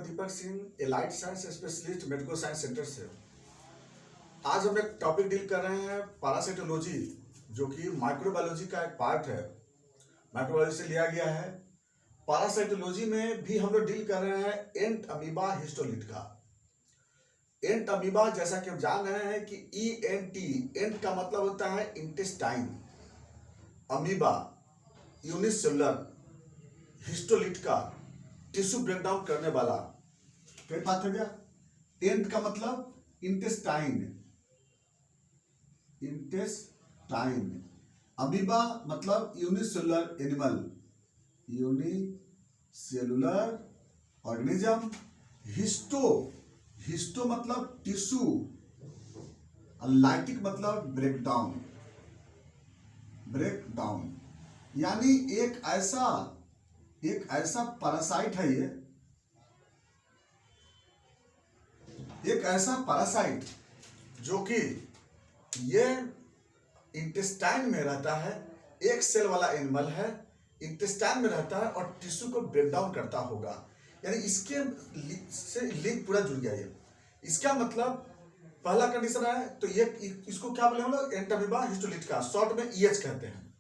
Doctor Deepak Singh, allied science specialist, medico science centre से। आज हम एक टॉपिक डील कर रहे हैं पैरासाइटोलॉजी, जो कि माइक्रोबायोलॉजी का एक पार्ट है, माइक्रोबायोलॉजी से लिया गया है। पैरासाइटोलॉजी में भी हम लोग डील कर रहे हैं एंट अमीबा हिस्टोलिट का। एंट अमीबा, जैसा कि हम जान रहे हैं कि एंट का मतलब होता है इंटेस्टाइन, अमीबा यूनिसेलुलर, हिस्टोलिट का टिश्यू ब्रेकडाउन करने वाला। फिर बात हो गया, एंट का मतलब इंटेस्टाइन, अमीबा मतलब unicellular animal, unicellular organism. Histo मतलब टिश्यू, लाइटिक मतलब ब्रेकडाउन, यानी एक ऐसा पैरासाइट है, एक ऐसा पैरासाइट जो कि ये इंटेस्टाइन में रहता है, एक सेल वाला एनिमल है, इंटेस्टाइन में रहता है और टिश्यू को ब्रेक डाउन करता होगा। यानी इसके से लिंक पूरा जुड़ गया। ये इसका मतलब पहला कंडीशन है, तो ये इसको क्या बोले हम लोग, एंट अमीबा हिस्टोलिट का, शॉर्ट में EH कहते हैं।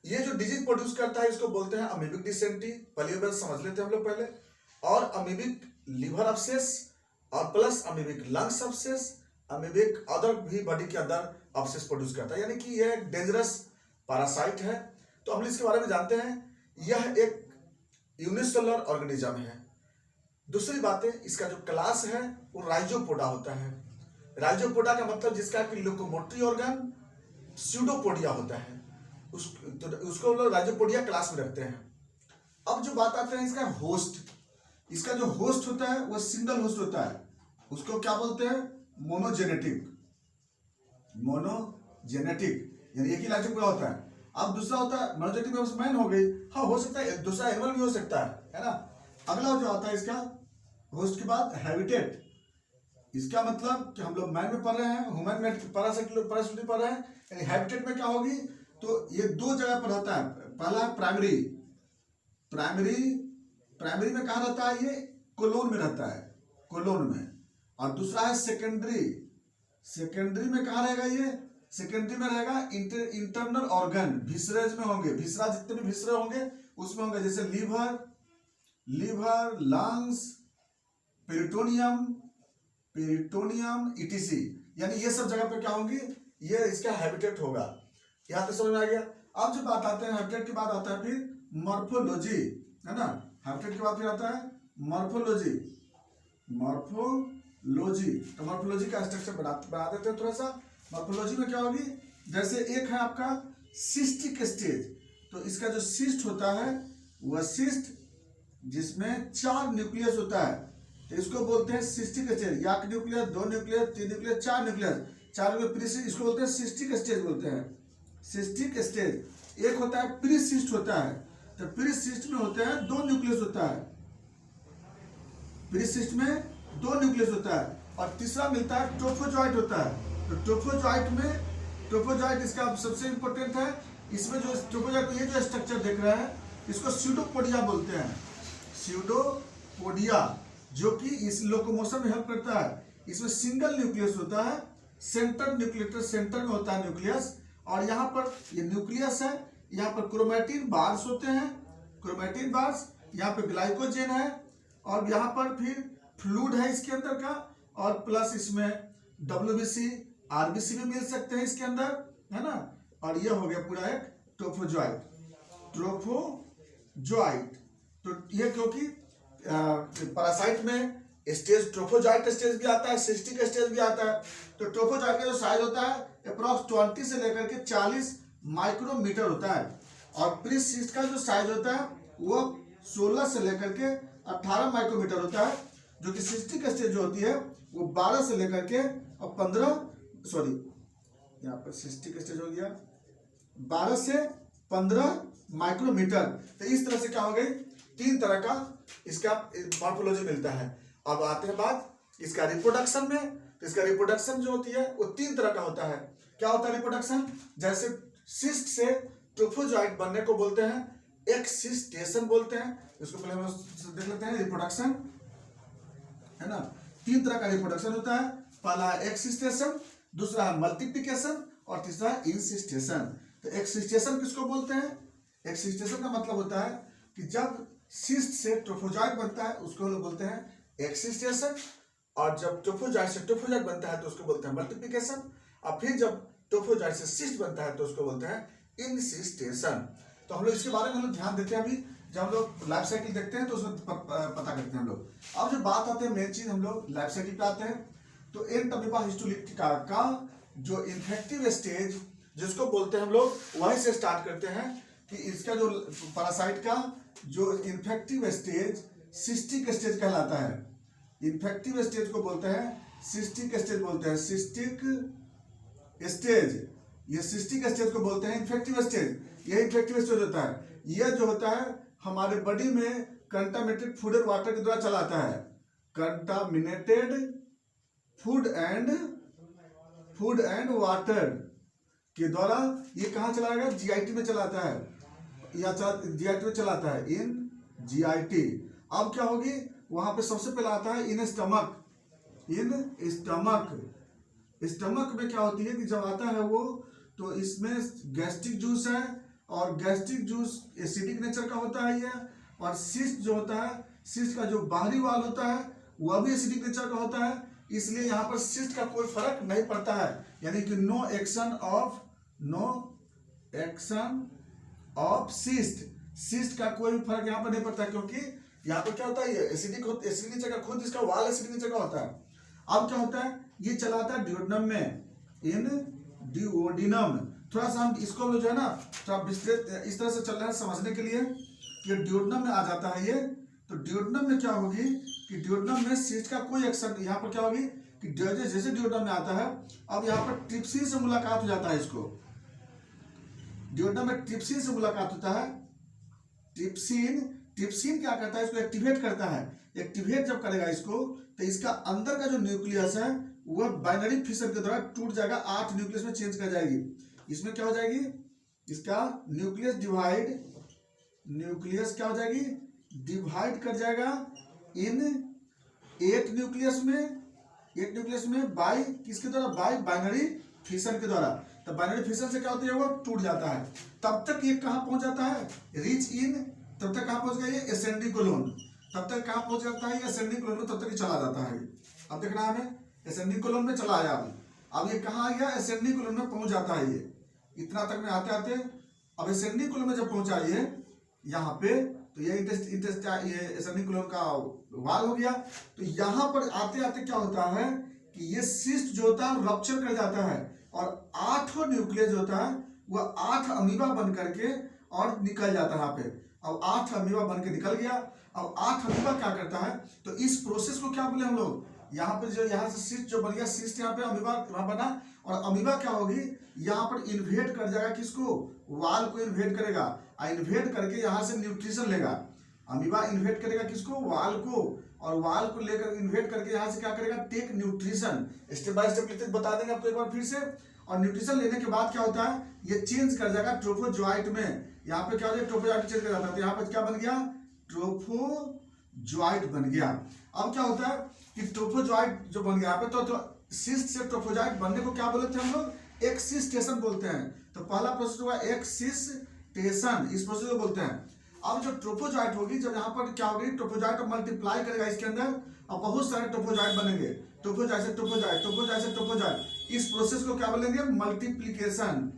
ये जो डिजीज प्रोड्यूस करता है इसको बोलते हैं अमीबिक डिसेंट्री, पहली बार समझ लेते हैं हम लोग पहले। और अमीबिक लिवर अब्सेस और plus amoebic lungs obsess, amoebic other भी बॉडी के अंदर अब्सेस प्रोड्यूस करता है, यानी कि यह एक डेंजरस पैरासाइट है। तो हम इसके बारे में जानते हैं, यह एक यूनिसेलुलर ऑर्गेनिज्म है। दूसरी बात है, इसका जो क्लास है वो राइजोपोडा होता है। राइजोपोडा का मतलब जिसका कि लोकोमोटरी ऑर्गन स्यूडोपोडिया होता है, उसको लोग राइजोपोडिया क्लास में रखते हैं। अब जो बात आते हैं इसका होस्ट, इसका जो होस्ट होता है वो सिंगल होस्ट होता है, उसको क्या बोलते हैं, मोनोजेनेटिक, यानी एक ही राइजोपोडा होता है। अब दूसरा होता है मोनोजेनेटिक में मैन हो गई, हाँ हो सकता है दूसरा एनिमल भी हो सकता है ना। अगला जो आता है इसका होस्ट के बाद हैबिटेट, इसका मतलब कि हम लोग मैन में पढ़ रहे हैं, ह्यूमन में पैरासाइटोलॉजी पढ़ रहे हैं, यानी हैबिटेट में क्या होगी, तो ये दो जगह पर रहता है। पहला है प्राइमरी में कहाँ रहता है, ये कोलोन में रहता है, कोलोन में। और दूसरा है सेकेंडरी में कहाँ रहेगा, ये सेकेंडरी में रहेगा इंटरनल ऑर्गन, विसरेज में होंगे, विसरा जितने भी विसरे होंगे उसमें होंगे, जैसे लीवर, लंग्स, पेरिटोनियम ETC, यानी ये सब जगह पे क्या होंगी, ये इसका हैबिटेट होगा। यहाँ तक समझ में आ गया। अब जो बात आते हैं हैबिटेट के बाद आता है फिर मॉर्फोलॉजी, है ना। हैबिटेट के बाद फिर आता है मॉर्फोलॉजी। तो मॉर्फोलॉजी का स्ट्रक्चर बना देते हैं थोड़ा सा। मॉर्फोलॉजी में क्या होगी, जैसे एक है आपका सिस्टिक स्टेज, तो इसका जो सिस्ट होता है वह सिस्ट जिसमें 4 न्यूक्लियस होता है, तो इसको बोलते हैं सिस्टिक स्टेज। या न्यूक्लियस, 2 न्यूक्लियस, 3 न्यूक्लियस, 4 न्यूक्लियस, 4 में प्रीसिस्ट, इसको बोलते हैं सिस्टिक स्टेज बोलते हैं, सिस्टिक स्टेज। एक होता है प्रीसिस्ट होता है, तो प्रीसिस्ट में होते हैं 2 न्यूक्लियस होता है, प्रीसिस्ट में 2 न्यूक्लियस होता है। और तीसरा मिलता है ट्रोफोजॉइट होता है, तो ट्रोफोजॉइट इसका सबसे इंपॉर्टेंट है। इसमें जो ट्रोफोजॉइट, ये जो स्ट्रक्चर देख रहे हैं इसको स्यूडोपोडिया बोलते हैं, स्यूडोपोडिया, जो कि इस लोकोमोशन में हेल्प करता है। इसमें सिंगल न्यूक्लियस होता है, सेंटर में होता है न्यूक्लियस। और यहाँ पर ये न्यूक्लियस है, यहाँ पर क्रोमैटिन बार्स होते हैं, यहाँ पे ग्लाइकोजेन है, और यहाँ पर फिर फ्लूइड है इसके अंदर का, और प्लस इसमें WBC RBC भी मिल सकते हैं इसके अंदर, है ना। और ये हो गया पूरा एक ट्रोफोजॉइट। तो ये क्योंकि पैरासाइट में स्टेज ट्रोफोजॉइट स्टेज भी आता है, सिस्टिक स्टेज भी आता है। तो ट्रोफोजॉइट का जो साइज होता है अप्रॉक्स 20 से लेकर के 40 माइक्रोमीटर होता है, और प्रीसिस्ट का जो साइज होता है वो 16 से लेकर के 18 माइक्रोमीटर होता है, जो कि सिस्टिक स्टेज जो होती है वो 12 से लेकर के और 12 से 15 माइक्रोमीटर। तो इस तरह से क्या हो गई, 3 तरह का इसका मॉर्फोलॉजी मिलता है। अब आते हैं बात इसका रिप्रोडक्शन में, तो इसका रिप्रोडक्शन जो होती है वो 3 तरह का होता है। क्या होता है रिप्रोडक्शन, जैसे सिस्ट से ट्रोफोजॉइट बनने को बोलते हैं एक्सिस्टेशन बोलते हैं। इसको पहले हम देख लेते हैं रिप्रोडक्शन। है ना। 3 तरह का रिप्रोडक्शन होता है, पहला है एक्सिस्टेशन, दूसरा है मल्टीप्लिकेशन और तीसरा है इंसिस्टेशन। तो एक्सिस्टेशन किसको बोलते हैं? एक्सिस्टेशन का मतलब होता है कि जब सिस्ट से ट्रोफोजाइट बनता है उसको लोग बोलते हैं एक्सिस्टेशन, और जब ट्रोफोजाइट से ट्रोफोजाइट बनता है तो उसको बोलते हैं मल्टीप्लिकेशन, और फिर जब ट्रोफोजाइट से सिस्ट बनता है तो उसको बोलते हैं इंसिस्टेशन। तो हम लोग इसके बारे में हम लोग ध्यान देते हैं। अभी जब हम लोग लाइफ साइकिल देखते हैं तो उसमें पता करते हैं हम लोग। अब जब बात आते हैं मेन चीज, हम लोग लाइफ साइकिल पे आते हैं। तो एंट अमीबा हिस्टोलिटिका का जो इन्फेक्टिव स्टेज जिसको बोलते हैं हम लोग, वहीं से स्टार्ट करते हैं कि इसका जो पैरासाइट का जो इन्फेक्टिव स्टेज सिस्टिक स्टेज कहलाता है। इन्फेक्टिव स्टेज को बोलते हैं सिस्टिक स्टेज, बोलते हैं सिस्टिक स्टेज। ये सिस्टिक स्टेज को बोलते हैं इन्फेक्टिव स्टेज। ये इन्फेक्टिव स्टेज होता है, यह जो होता है हमारे बॉडी में कंटामिनेटेड फूड और वाटर के द्वारा चलाता है। कंटामिनेटेड फूड एंड वाटर के द्वारा ये कहाँ चलाएगा? जीआईटी में चलाता है, या जीआईटी में चलाता है, इन जीआईटी। अब क्या होगी वहां पे? सबसे पहले आता है इन स्टमक। इन स्टमक में क्या होती है कि जब आता है वो, तो इसमें गैस्ट्रिक जूस है, और गैस्ट्रिक जूस एसिडिक नेचर का होता है ये। और सिस्ट जो होता है, सिस्ट का जो बाहरी वाल होता है वह भी एसिडिक नेचर का होता है। इसलिए यहाँ पर सिस्ट का कोई फर्क नहीं पड़ता है, यानी कि नो एक्शन ऑफ सिस्ट का कोई भी फर्क यहाँ पर नहीं पड़ता, क्योंकि यहाँ पर क्या होता है, ये एसिडिक नेचर का, खुद इसका वाल एसिडिक नेचर का होता है। अब क्या होता है, ये चलाता है डिओडिनम में, इन डिओडिनम। थोड़ा सा हम इसको जो है ना थोड़ा विस्तृत इस तरह से चल रहा है समझने के लिए कि डिओडिनम में आ जाता है ये। तो डिओडिनम में क्या होगी कि डिओडिनम में सिस्ट का कोई एक्शन, यहाँ पर क्या होगी कि जैसे डिओडिनम में आता है, अब यहाँ पर ट्रिप्सिन से मुलाकात हो जाता है। इसको डिओडिनम में ट्रिप्सिन से मुलाकात होता है। ट्रिप्सिन क्या करता है? इसको एक्टिवेट करता है। एक्टिवेट जब करेगा इसको, तो इसका अंदर का जो न्यूक्लियस है वह बाइनरी फिशन के द्वारा टूट जाएगा, 8 न्यूक्लियस में चेंज कर जाएगी। इसमें क्या हो जाएगी? इसका न्यूक्लियस क्या हो जाएगी? डिवाइड कर जाएगा इन 8 न्यूक्लियस में बाय किसके द्वारा? बाय बाइनरी फिशन के द्वारा। तो बाइनरी फिशन से क्या होता है? वो टूट जाता है। तब तक ये कहाँ पहुंच जाता है? रीच इन, तब तक कहाँ पहुंच गया ये? Ascending colon. तब तक कहाँ पहुंच जाता है? ये एसेंडिंग कोलोन में तब तक ये चला जाता है। अब देखना हमें, एसेंडिंग कोलोन में चला आया। अब ये कहाँ आ गया? एसेंडिंग कोलोन में पहुंच जाता है ये। इतना तक में आते आते अब एसेंडिंग कोलोन में जब पहुंचा ये यहाँ पे, तो ये एसेंडिंग कोलोन का वाल हो गया। तो यहाँ पर आते आते क्या होता है कि ये सिस्ट जो होता है रप्चर कर जाता है, और 8 न्यूक्लियस जो होता है वह 8 अमीबा बन करके और निकल जाता है यहाँ पे। अब 8 अमीबा बन के निकल गया। अब 8 अमीबा क्या करता है? तो इस प्रोसेस को क्या बोले हम लोग? यहाँ पे जो यहाँ से सिस्ट जो बन गया, सिस्ट यहाँ पे अमीबा वहां बना, और अमीबा क्या होगी यहाँ पर इन्वेट कर जाएगा किसको? वाल को इन्वेट करेगा, और इन्वेट करके यहाँ से न्यूट्रिशन लेगा। अमीबा इन्वेट करेगा किसको? वाल को, और वाल को लेकर इन्वेट करके यहाँ से क्या करेगा? Take nutrition. Step by step बता देंगे आपको एक बार फिर से। और न्यूट्रिशन लेने के बाद क्या होता है? ये चेंज कर जाएगा ट्रोफोजॉइट में। यहाँ पे क्या हो जाएगा? ट्रोफोजॉइट चेंज कर जाता है। तो यहाँ पे क्या बन गया? ट्रोफोजॉइट बन गया। अब क्या होता है कि ट्रोफोजॉइट जो बन गया यहाँ पे, तो सिस्ट से ट्रोफोजॉइट बनने को क्या बोलते हैं हम लोग? एक्सिस्टेशन बोलते हैं। तो पहला प्रोसेस हुआ एक्सिस्टेशन, इस प्रोसेस को बोलते हैं। अब जो ट्रोफोजॉइट होगी, जब यहाँ पर क्या होगी? ट्रोफोजॉइट मल्टीप्लाई करेगा इसके अंदर, और बहुत सारे ट्रोफोजॉइट बनेंगे। ट्रोफोजॉइट से ट्रोफोजॉइट, ट्रोफोजॉइट से ट्रोफोजॉइट, इस प्रोसेस को क्या बोलेंगे? मल्टीप्लीकेशन।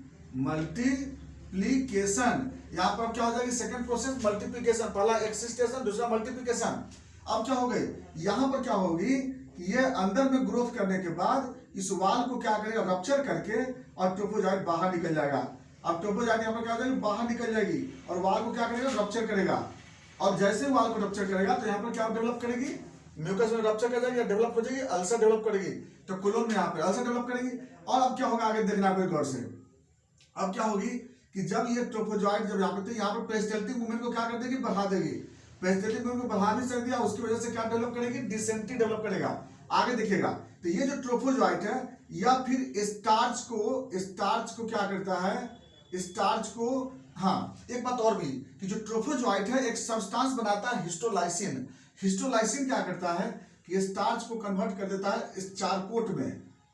यहाँ पर क्या हो जाएगी? Second process multiplication. पहला एक्सिस्टेशन, दूसरा मल्टीप्लीकेशन। अब क्या हो गई? यहाँ पर क्या होगी कि ये अंदर में ग्रोथ करने के बाद इस वाल को क्या करेगा? रप्चर करके, और ट्रोफोजॉइट बाहर निकल जाएगा। अब ट्रोफोजॉइट यहाँ पर क्या हो जाएगी? बाहर निकल जाएगी, और वाल को क्या करेगा? रप्चर करेगा। और जैसे वाल को रप्चर करेगा तो यहाँ पर क्या डेवलप करेगी? म्यूकस में रप्चर कर जाएगी, डेवलप हो जाएगी, अल्सर डेवलप करेगी। तो कोलोन में यहाँ पे अल्सर डेवलप करेगी। और अब क्या होगा आगे देखना आपको गौर से। अब क्या होगी कि जब ये ट्रोफोजॉइट जब यहाँ पे, तो यहाँ पर पेरिस्टाल्टिक मूवमेंट को क्या कर देगी? बढ़ा देगी। पेरिस्टाल्टिक मूवमेंट को बढ़ा भी सकती है, उसकी वजह से क्या डेवलप करेगी? डिसेंट्री डेवलप करेगा। आगे देखिएगा, तो ये जो ट्रोफोजॉइट है, या फिर स्टार्च को क्या करता है? स्टार्च को, हाँ एक बात और भी कि जो ट्रोफोजॉइट है एक सब्सटेंस बनाता है हिस्टोलाइसिन। हिस्टोलाइसिन क्या करता है कि ये स्टार्च को कन्वर्ट कर देता है इस चारकोट में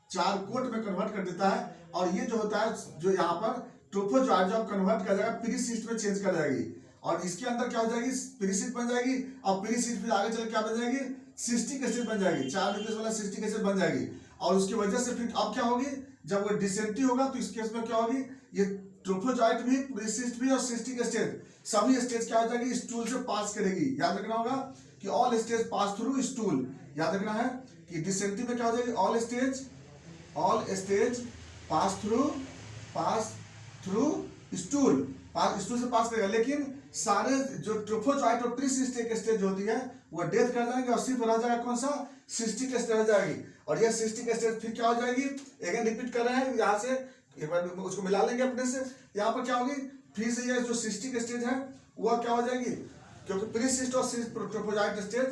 कन्वर्ट कर देता है। और ये जो होता है, जो यहाँ पर ट्रोफोजॉइट जो कन्वर्ट कर जाएगा पीरीसीट में चेंज कर जाएगी, और इसके अंदर क्या हो जाएगी, पीरीसीट बन जाएगी, और पीरीसीट फिर आगे चल क्या बन जाएगी, सिस्टिक एसिड बन जाएगी, 4 न्यूक्लियस वाला सिस्टिक एसिड बन जाएगी। और उसकी वजह से फिर अब क्या होगी, जब वो डिसेंट्री होगा तो इस केस में क्या होगी, ये ट्रोफोजॉइट भी, पीरीसीट भी और सिस्टिक एसिड सभी स्टेज क्या हो जाएगी, स्टूल से पास करेगी। याद रखना होगा कि all stage pass through stool. याद रखना है कि डिसेंट्री में क्या हो जाएगी, all stage pass through stool से पास करेगा। लेकिन सारे जो ट्रोफोजॉइट और प्रीसिस्टिक स्टेज होती है वो डेथ कर जाएंगे, और सिर्फ रह जाएगा कौन सा, सिस्टिक स्टेज रह जाएगी। और यह सिस्टिक स्टेज फिर क्या हो जाएगी, अगेन रिपीट कर रहे हैं, यहाँ से एक बार उसको मिला लेंगे अपने से। यहाँ पर क्या होगी, फिर से ये जो सिस्टिक स्टेज है वह क्या हो जाएगी, क्योंकि प्रीसिस्ट और ट्रोफोजॉइट स्टेज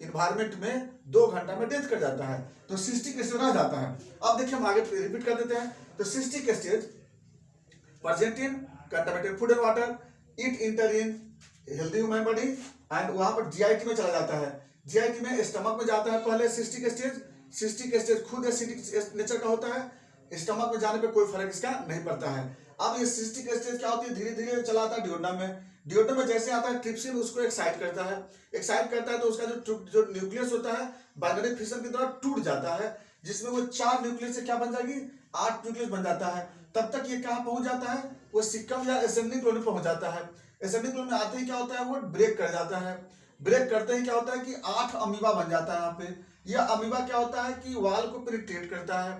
इन्वायरमेंट में 2 घंटा में डेथ कर जाता है, तो सिस्टिक स्टेज रह जाता है। अब देखिए हम आगे रिपीट कर देते हैं। तो cystic stage present in contaminated food and water, it inter in healthy human body, and वहां पर जीआईटी में चला जाता है। जीआईटी में स्टमक में जाता है पहले सिस्टिक स्टेज खुद एसिडिक नेचर का होता है, स्टमक में जाने पे कोई फर्क इसका नहीं पड़ता है। अब ये सिस्टिक स्टेज क्या होती है, धीरे धीरे चला आता है डिओडनम में जैसे आता है ट्रिप्सिन उसको एक्साइट करता है तो उसका जो न्यूक्लियस होता है बाइनरी फिशन की तरह टूट जाता है, जिसमें वो 4 न्यूक्लियस से क्या बन जाएगी, 8 न्यूक्लियस बन जाता है। तब तक ये कहाँ पहुंच जाता है, वो सिक्कम या एसेंडिंग क्लोन में पहुंच जाता है। एसेंडिंग क्लोन में आते ही क्या होता है, वो ब्रेक कर जाता है। ब्रेक करते ही क्या होता है कि 8 अमीबा बन जाता है। यहाँ पे यह अमीबा क्या होता है कि वाल को पेनिट्रेट करता है,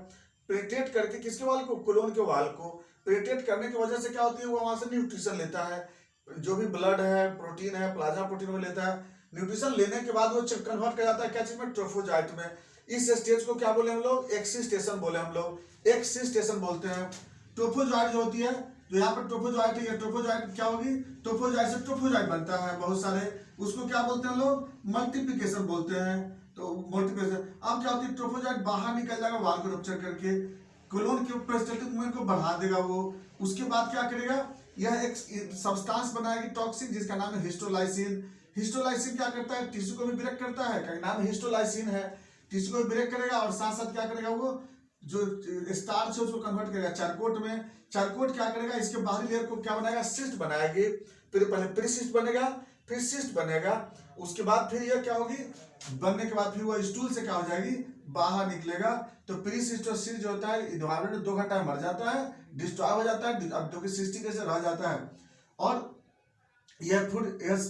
पेनिट्रेट करके किसके वाल को, क्लोन के वाल को पेनिट्रेट करने की वजह से क्या होती है, वो वहां से न्यूट्रिशन लेता है, जो भी ब्लड है, प्रोटीन है, प्लाज्मा प्रोटीन में लेता है। न्यूट्रिशन लेने के बाद वो कन्वर्ट कर जाता है क्या चीज में, ट्रोफोजॉइट में। इस स्टेज को क्या बोले हम लोग, एक्सिस्टेशन बोले हम लोग, एक्सिस्टेशन बोलते हैं। ट्रोफोजॉइट जो होती है, जो यहाँ पर ट्रोफोजॉइट है, ट्रोफोजॉइट क्या होगी, ट्रोफोजॉइट से ट्रोफोजॉइट बनता है बहुत सारे, उसको क्या बोलते हैं लोग, मल्टीप्लिकेशन बोलते हैं। तो मल्टीप्लिकेशन अब क्या होती है, ट्रोफोजॉइट बाहर निकल जाएगा वाल को रप्चर करके, क्लोन के पेरिस्टाल्टिक मूवमेंट को बढ़ा देगा वो। उसके बाद क्या करेगा, यह एक सब्सटेंस बनाएगी टॉक्सिक जिसका नाम है हिस्टोलाइसिन। हिस्टोलाइसिन क्या करता है, टिश्यू को भी ब्रेक करता है, क्या नाम हिस्टोलाइसिन है, टिश्यू को भी ब्रेक करेगा, और साथ साथ क्या करेगा, वो जो स्टार्च है उसको कन्वर्ट करेगा चारकोट में। चारकोट क्या करेगा, इसके बाहरी लेयर को क्या बनाएगा, सिस्ट बनाएगी। फिर पहले प्रीसिस्ट बनेगा, फिर सिस्ट बनेगा, उसके बाद फिर यह क्या होगी, बनने के बाद फिर वो स्टूल से क्या हो जाएगी, बाहर निकलेगा। तो प्रीसिस्ट और सिस्ट जो होता है इन्वायरमेंट में 2 घंटा में मर जाता है, डिस्ट्रॉय हो जाता है, अब जो कि सिस्टिक एसिड रह जाता है, और यह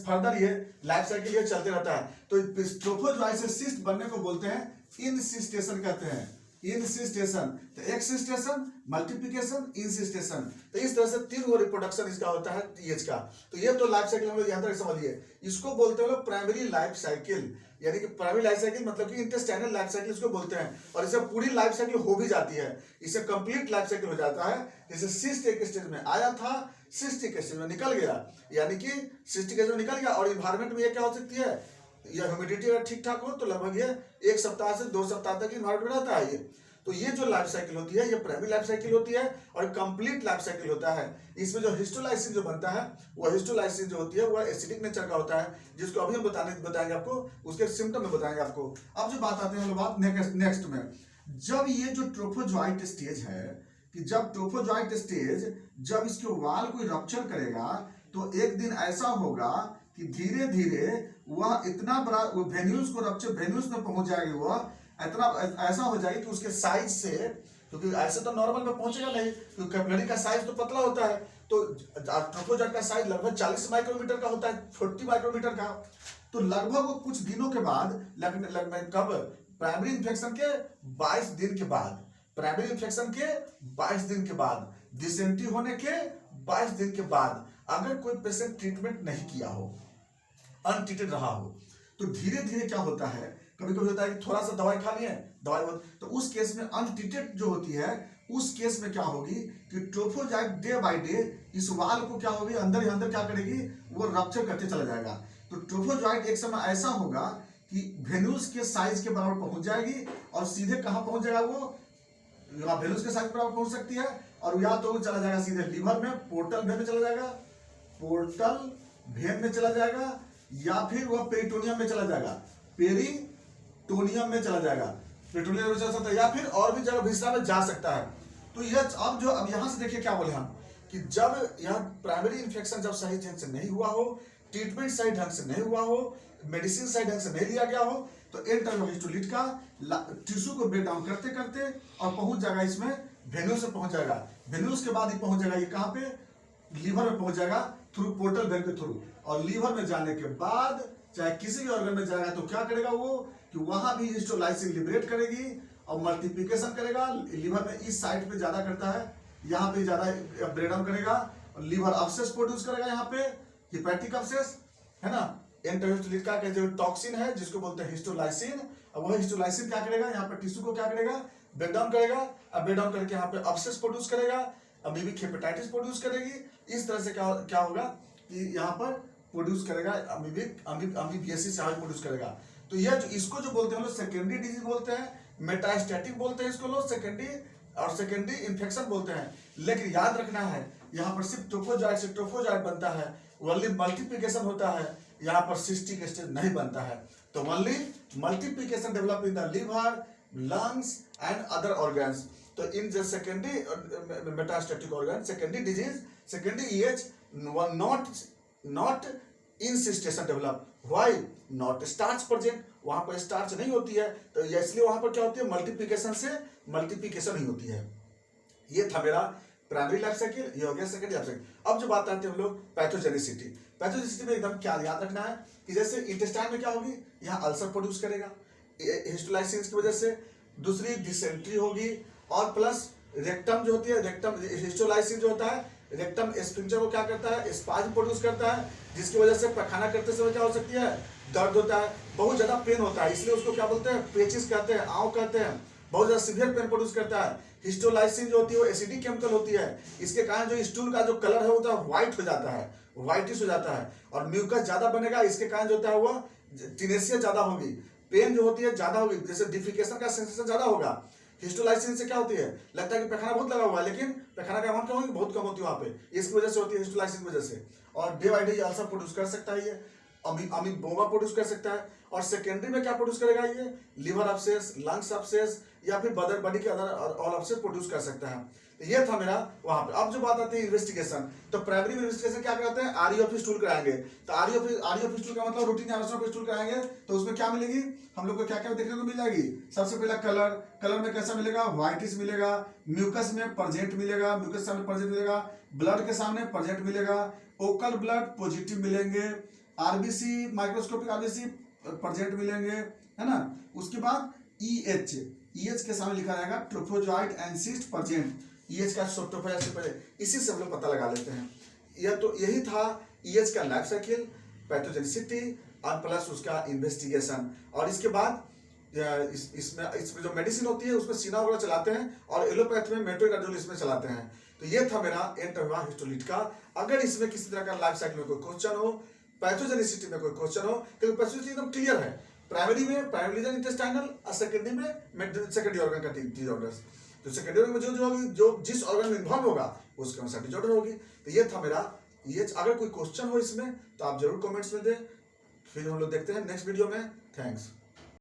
फर्दर ये लाइफ साइकिल ये चलते रहता है। तो ट्रोफोजॉइट से सिस्ट बनने को बोलते हैं इनसिस्टेशन कहते हैं, इनसिस्टेशन। तो एक्सिस्टेशन, मल्टीप्लिकेशन, इनसिस्टेशन। तो इस तरह से 3 वो रिप्रोडक्शन इसका होता है टीएच का। तो ये तो लाइफ साइकिल हम लोग यहाँ तक समझिए। इसको बोलते हैं लोग प्राइमरी लाइफ साइकिल, यानी कि प्राइमरी लाइफ साइकिल मतलब कि इंटेस्टाइनल लाइफ साइकिल इसको बोलते हैं। और इसे पूरी लाइफ साइकिल हो भी जाती है, इसे कंप्लीट लाइफ साइकिल हो जाता है। जैसे सिस्ट एक स्टेज में आया था, सिस्टिक स्टेज में निकल गया, यानी कि सिस्टिक स्टेज में निकल गया, और इन्वायरमेंट में ये क्या हो सकती है, या ह्यूमिडिटी अगर ठीक ठाक हो तो लगभग ये 1 सप्ताह से 2 सप्ताह तक इन्वायरमेंट में रहता है ये। तो ये जो लाइफ साइकिल होती है ये प्राइमरी लाइफ साइकिल होती है, और कंप्लीट लाइफ साइकिल होता है। इसमें जो हिस्टोलाइसिन जो बनता है, वो हिस्टोलाइसिन जो होती है वो एसिडिक नेचर का होता है, जिसको अभी हम बताएंगे आपको, उसके सिम्टम में बताएंगे आपको। अब जो बात आते हैं हम बात नेक्स्ट में, जब ये जो ट्रोफोजॉइट स्टेज है, कि जब ट्रोफोजॉइट स्टेज जब इसके वाल को रप्चर करेगा, तो एक दिन ऐसा होगा कि धीरे धीरे वह इतना बड़ा वेन्यूल्स को रप्चर, वेन्यूल्स में पहुंच जाएगी, वह इतना ऐसा हो जाएगी कि उसके साइज से, क्योंकि ऐसे तो नॉर्मल में पहुंचेगा नहीं, क्योंकि कैपिलरी का साइज तो पतला होता है, तो ट्रोफोजॉइट का साइज लगभग 40 माइक्रोमीटर का होता है, 40 माइक्रोमीटर का। तो लगभग वो कुछ दिनों के बाद, कब, प्राइमरी इन्फेक्शन के 22 दिन के बाद, प्राइमरी इन्फेक्शन के 22 दिन के बाद, डिसेंट्री होने के 22 दिन के बाद, अगर कोई पेशेंट ट्रीटमेंट नहीं किया हो, अनट्रीटेड रहा हो, तो धीरे धीरे क्या होता है, कभी कभी होता है कि थोड़ा सा दवाई खा लिए, दवाई, तो उस केस में अनट्रीटेड जो होती है, उस केस में क्या होगी कि ट्रोफोजॉइट डे बाय डे इस वाल को क्या होगी, अंदर ही अंदर क्या करेगी, वो रप्चर करते चला जाएगा। तो ट्रोफोजॉइट एक समय ऐसा होगा कि वेन्यूल्स के साइज के बराबर पहुंच जाएगी, और सीधे कहां पहुंच जाएगा, वो वेन्यूल्स के साइज के बराबर पहुंच सकती है, और या तो चला जाएगा सीधे लीवर में, पोर्टल वेन में चला जाएगा, पोर्टल वेन में चला जाएगा, या फिर वह पेरिटोनियम में चला जाएगा, पेरिटोनियम पेट्रोनियम में चला जाएगा, पेट्रोलियम में चला सकता है, या फिर और भी जगह हिस्सा में जा सकता है। तो ये अब यहाँ से देखिए क्या बोले हम कि जब यह प्राइमरी इन्फेक्शन जब सही ढंग से नहीं हुआ हो, ट्रीटमेंट सही ढंग से नहीं हुआ हो, मेडिसिन सही ढंग से नहीं लिया गया हो, तो हिस्टोलिट का टिश्यू को ब्रेक डाउन करते करते और पहुंच जाएगा इसमें वेन्यू से पहुंच जाएगा, वेन्यूज के बाद ही पहुंच जाएगा ये कहाँ पे, लीवर में पहुंच जाएगा थ्रू पोर्टल वेन के थ्रू। और लीवर में जाने के बाद चाहे किसी भी ऑर्गन में जाएगा तो क्या करेगा वो कि वहां भी हिस्टोलाइसिन लिबरेट करेगी और मल्टीप्लिकेशन करेगा। लीवर में इस साइड पे ज्यादा करता है, यहाँ पे ज्यादा ब्रेक डाउन करेगा और लीवर अब्सेस प्रोड्यूस करेगा, यहाँ पे हिपैटिक अब्सेस है ना। एंटरहिस्टोलिट का जो टॉक्सिन है जिसको बोलते हैं हिस्टोलाइसिन, और वह हिस्टोलाइसिन क्या करेगा, यहाँ पर टिश्यू को क्या करेगा, ब्रेक डाउन करेगा, और ब्रेक डाउन करके यहाँ पे अब्सेस प्रोड्यूस करेगा, अमीबिक हेपेटाइटिस प्रोड्यूस करेगी। इस तरह से क्या होगा कि यहाँ पर प्रोड्यूस करेगा अमीबियासिस प्रोड्यूस करेगा। तो यह जो इसको जो बोलते हैं लोग सेकेंडरी डिजीज बोलते हैं, मेटास्टैटिक बोलते हैं इसको लोग, सेकेंडरी इन्फेक्शन बोलते हैं। लेकिन याद रखना है यहाँ पर सिर्फ ट्रोफोजॉइट से ट्रोफोजॉइट बनता है, ओनली मल्टीप्लिकेशन होता है, यहाँ पर सिस्टिक स्टेज नहीं बनता है। तो only multiplication develop in the liver, lungs and other organs. तो in the secondary metastatic organ, secondary disease, secondary EH not encystation develop, why not starch present, वहां पर स्टार्च नहीं होती है, तो इसलिए वहां पर क्या होती है, मल्टीप्लिकेशन से मल्टीप्लिकेशन ही होती है। ये था मेरा प्राइमरी लाइफ साइकिल, ये हो गया सेकेंडरी लाइफ साइकिल। अब जो बात आती है हम लोग पैथोजेनिसिटी, पैथोजेनिसिटी में एकदम क्या याद रखना है कि जैसे इंटेस्टाइन में क्या होगी, यहाँ अल्सर प्रोड्यूस करेगा हिस्टोलाइसिस की वजह से, दूसरी डिसेंट्री होगी, और प्लस रेक्टम जो होती है, रेक्टम हिस्टोलाइसिस जो होता है रेक्टम स्फिंक्टर को क्या करता है, स्पाज्म प्रोड्यूस करता है, जिसकी वजह से पैखाना करते समय क्या हो सकती है, दर्द होता है, बहुत ज्यादा पेन होता है, इसलिए उसको क्या बोलते हैं, पेचिस कहते हैं, आंव कहते हैं, बहुत ज्यादा सीवियर पेन प्रोड्यूस करता है। हिस्टोलाइसिन जो होती है वो एसिडिक केमिकल होती है, इसके कारण जो स्टूल का जो कलर है होता है व्हाइट हो जाता है, व्हाइटिश हो जाता है, और म्यूकस ज्यादा बनेगा, इसके कारण जो होता है वो टिनेसिया ज्यादा होगी, पेन जो होती है ज्यादा होगी, जैसे डिफिकेशन का सेंसेशन ज्यादा होगा। हिस्टोलाइसिन से क्या होती है, लगता है कि पैखाना बहुत लगा हुआ है, लेकिन पैखाना का अमाउंट क्या होगी, बहुत कम होती है वहां पे, इसकी वजह से होती है हिस्टोलाइसिन की वजह से। और day by day ulcer produce कर सकता है, ये अमीबोमा प्रोड्यूस कर सकता है। और सेकेंडरी में क्या प्रोड्यूस करेगा, ये लिवर अब्सेस, लंग्स अब्सेस, या फिर बदर बॉडी के अदर ऑल अब्सेस प्रोड्यूस कर सकता है। तो ये था मेरा वहां पे। अब जो बात आती है इन्वेस्टिगेशन, तो प्राइमरी में इन्वेस्टिगेशन क्या कराते हैं, आरई ऑफ स्टूल कराएंगे। तो आरई ऑफ स्टूल का मतलब रूटीन ऑफ स्टूल कराएंगे, तो उसमें क्या मिलेगी हम लोग को, क्या क्या देखने को मिल जाएगी। सबसे पहला कलर में कैसा मिलेगा, व्हाइटिश मिलेगा, म्यूकस में प्रेजेंट मिलेगा, म्यूकस के सामने प्रेजेंट मिलेगा, ब्लड के सामने प्रेजेंट मिलेगा, ओकल ब्लड पॉजिटिव मिलेंगे, आरबीसी माइक्रोस्कोपिक आरबीसी प्रेजेंट मिलेंगे, है ना। उसके बाद EH के सामने लिखा रहेगा trophozoite and cyst present, EH का ट्रोफोजॉइट से पहले, इसी से हम लोग पता लगा लेते हैं। यह तो यही था EH का लाइफ साइकिल, पैथोजेनिसिटी और प्लस उसका इन्वेस्टिगेशन। और इसके बाद इसमें जो मेडिसिन होती है उसमें सीना वगैरह चलाते हैं, और एलोपैथ में मेट्रोनिडाजोल इसमें चलाते हैं। तो ये था मेरा एंटरवा हिस्टोलिट का। अगर इसमें किसी तरह का लाइफ साइकिल में कोई क्वेश्चन हो, पैथोजेनिसिटी में कोई क्वेश्चन हो, क्योंकि पैथोजेनिसिटी एकदम क्लियर है, प्राइमरी में प्राइमरी इंटेस्टाइनल और सेकेंडरी में सेकेंडरी ऑर्गन का डिसऑर्डर्स। तो सेकेंडरी में जो जिस ऑर्गन में इन्वॉल्व होगा उसके अनुसार डिसऑर्डर होगी। तो ये था मेरा ये। अगर कोई क्वेश्चन हो इसमें तो आप जरूर कमेंट्स में दें, फिर हम लोग देखते हैं नेक्स्ट वीडियो में। थैंक्स।